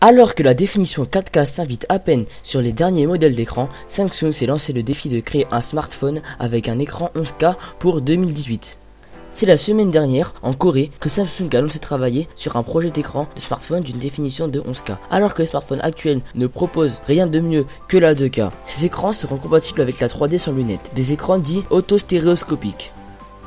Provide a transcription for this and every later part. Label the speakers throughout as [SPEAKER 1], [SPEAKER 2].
[SPEAKER 1] Alors que la définition 4K s'invite à peine sur les derniers modèles d'écran, Samsung s'est lancé le défi de créer un smartphone avec un écran 11K pour 2018. C'est la semaine dernière, en Corée, que Samsung a annoncé travailler sur un projet d'écran de smartphone d'une définition de 11K. Alors que les smartphones actuels ne proposent rien de mieux que la 2K, ces écrans seront compatibles avec la 3D sans lunettes, des écrans dits autostéréoscopiques.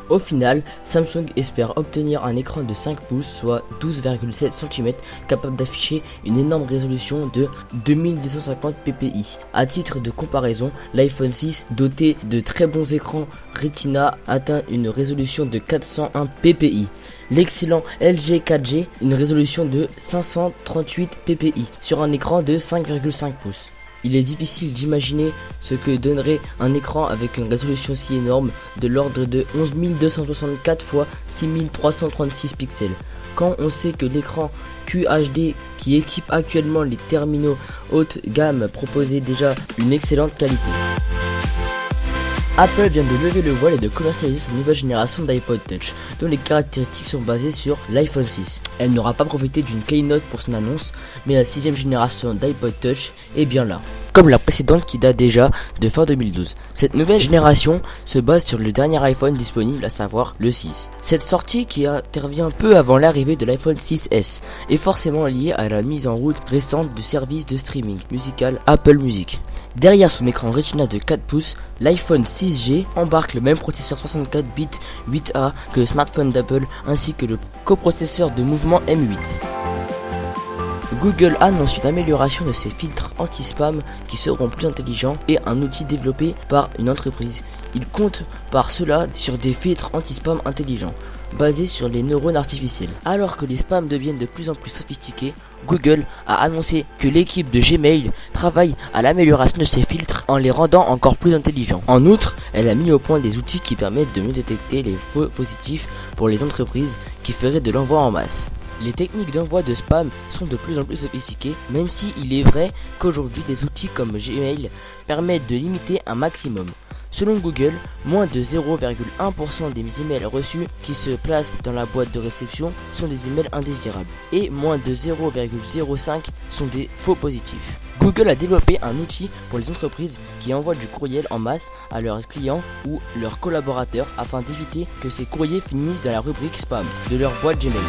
[SPEAKER 1] Au final, Samsung espère obtenir un écran de 5 pouces, soit 12,7 cm, capable d'afficher une énorme résolution de 2250 ppi. À titre de comparaison, l'iPhone 6, doté de très bons écrans Retina, atteint une résolution de 401 ppi. L'excellent LG 4G, une résolution de 538 ppi, sur un écran de 5,5 pouces. Il est difficile d'imaginer ce que donnerait un écran avec une résolution si énorme de l'ordre de 11264 x 6336 pixels. Quand on sait que l'écran QHD qui équipe actuellement les terminaux haute gamme proposait déjà une excellente qualité. Apple vient de lever le voile et de commercialiser sa nouvelle génération d'iPod Touch, dont les caractéristiques sont basées sur l'iPhone 6. Elle n'aura pas profité d'une keynote pour son annonce, mais la 6ème génération d'iPod Touch est bien là, comme la précédente qui date déjà de fin 2012. Cette nouvelle génération se base sur le dernier iPhone disponible, à savoir le 6. Cette sortie, qui intervient peu avant l'arrivée de l'iPhone 6S, est forcément liée à la mise en route récente du service de streaming musical Apple Music. Derrière son écran Retina de 4 pouces, l'iPhone 6G embarque le même processeur 64 bits 8A que le smartphone d'Apple, ainsi que le coprocesseur de mouvement M8. Google annonce une amélioration de ses filtres anti-spam qui seront plus intelligents et un outil développé par une entreprise. Il compte par cela sur des filtres anti-spam intelligents, basés sur les neurones artificiels. Alors que les spams deviennent de plus en plus sophistiqués, Google a annoncé que l'équipe de Gmail travaille à l'amélioration de ces filtres en les rendant encore plus intelligents. En outre, elle a mis au point des outils qui permettent de mieux détecter les faux positifs pour les entreprises qui feraient de l'envoi en masse. Les techniques d'envoi de spam sont de plus en plus sophistiquées, même si il est vrai qu'aujourd'hui des outils comme Gmail permettent de limiter un maximum. Selon Google, moins de 0,1% des emails reçus qui se placent dans la boîte de réception sont des emails indésirables et moins de 0,05% sont des faux positifs. Google a développé un outil pour les entreprises qui envoient du courriel en masse à leurs clients ou leurs collaborateurs afin d'éviter que ces courriers finissent dans la rubrique spam de leur boîte Gmail.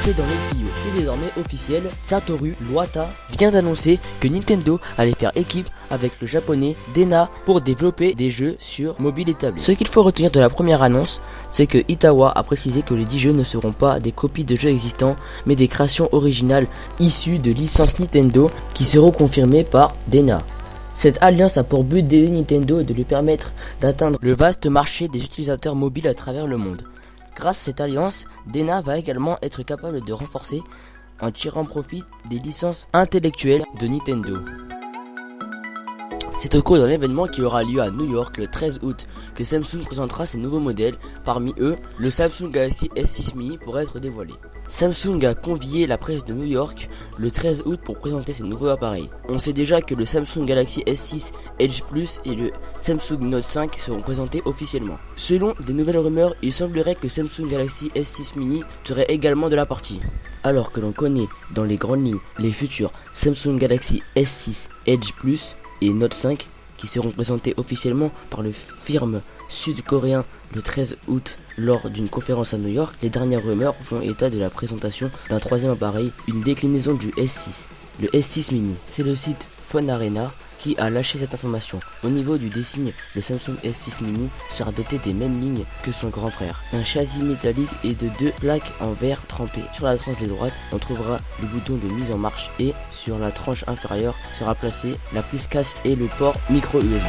[SPEAKER 1] C'est dans les tuyaux, c'est désormais officiel, Satoru Iwata vient d'annoncer que Nintendo allait faire équipe avec le japonais Dena pour développer des jeux sur mobile et tablette. Ce qu'il faut retenir de la première annonce, c'est que Iwata a précisé que les 10 jeux ne seront pas des copies de jeux existants, mais des créations originales issues de licences Nintendo qui seront confirmées par Dena. Cette alliance a pour but d'aider Nintendo et de lui permettre d'atteindre le vaste marché des utilisateurs mobiles à travers le monde. Grâce à cette alliance, Dena va également être capable de renforcer en tirant profit des licences intellectuelles de Nintendo. C'est au cours d'un événement qui aura lieu à New York le 13 août que Samsung présentera ses nouveaux modèles, parmi eux le Samsung Galaxy S6 mini pourrait être dévoilé. Samsung a convié la presse de New York le 13 août pour présenter ses nouveaux appareils. On sait déjà que le Samsung Galaxy S6 Edge Plus et le Samsung Note 5 seront présentés officiellement. Selon des nouvelles rumeurs, il semblerait que Samsung Galaxy S6 mini serait également de la partie. Alors que l'on connaît dans les grandes lignes les futurs Samsung Galaxy S6 Edge Plus et Note 5 qui seront présentés officiellement par le firme sud-coréen le 13 août lors d'une conférence à New York, les dernières rumeurs font état de la présentation d'un troisième appareil, une déclinaison du S6, le S6 mini. C'est le site Phone Arena qui a lâché cette information. Au niveau du design, le Samsung S6 mini sera doté des mêmes lignes que son grand frère. Un châssis métallique et de 2 plaques en verre trempé. Sur la tranche de droite, on trouvera le bouton de mise en marche et sur la tranche inférieure sera placée la prise casque et le port micro USB.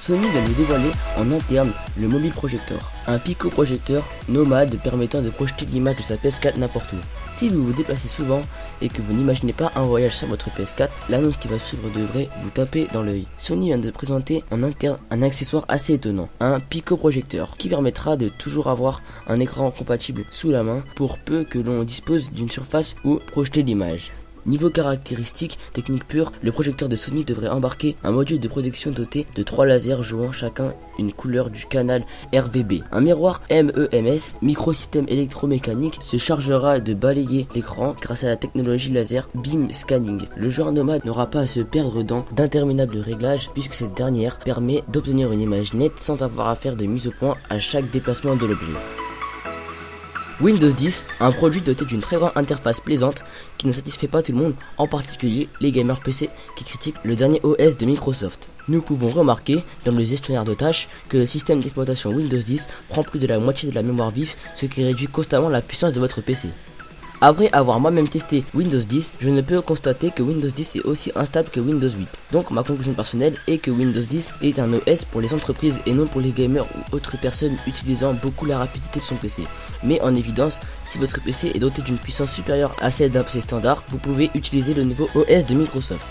[SPEAKER 1] Sony vient de dévoiler en interne le mobile projector, un pico-projecteur nomade permettant de projeter l'image de sa PS4 n'importe où. Si vous vous déplacez souvent et que vous n'imaginez pas un voyage sur votre PS4, l'annonce qui va suivre devrait vous taper dans l'œil. Sony vient de présenter en interne un accessoire assez étonnant, un pico-projecteur, qui permettra de toujours avoir un écran compatible sous la main pour peu que l'on dispose d'une surface où projeter l'image. Niveau caractéristiques, technique pure, le projecteur de Sony devrait embarquer un module de protection doté de 3 lasers jouant chacun une couleur du canal RVB. Un miroir MEMS, microsystème électromécanique, se chargera de balayer l'écran grâce à la technologie laser beam scanning. Le joueur nomade n'aura pas à se perdre dans d'interminables réglages puisque cette dernière permet d'obtenir une image nette sans avoir à faire de mise au point à chaque déplacement de l'objet. Windows 10, un produit doté d'une très grande interface plaisante qui ne satisfait pas tout le monde, en particulier les gamers PC qui critiquent le dernier OS de Microsoft. Nous pouvons remarquer dans le gestionnaire de tâches que le système d'exploitation Windows 10 prend plus de la moitié de la mémoire vive, ce qui réduit constamment la puissance de votre PC. Après avoir moi-même testé Windows 10, je ne peux constater que Windows 10 est aussi instable que Windows 8. Donc ma conclusion personnelle est que Windows 10 est un OS pour les entreprises et non pour les gamers ou autres personnes utilisant beaucoup la rapidité de son PC. Mais en évidence, si votre PC est doté d'une puissance supérieure à celle d'un PC standard, vous pouvez utiliser le nouveau OS de Microsoft.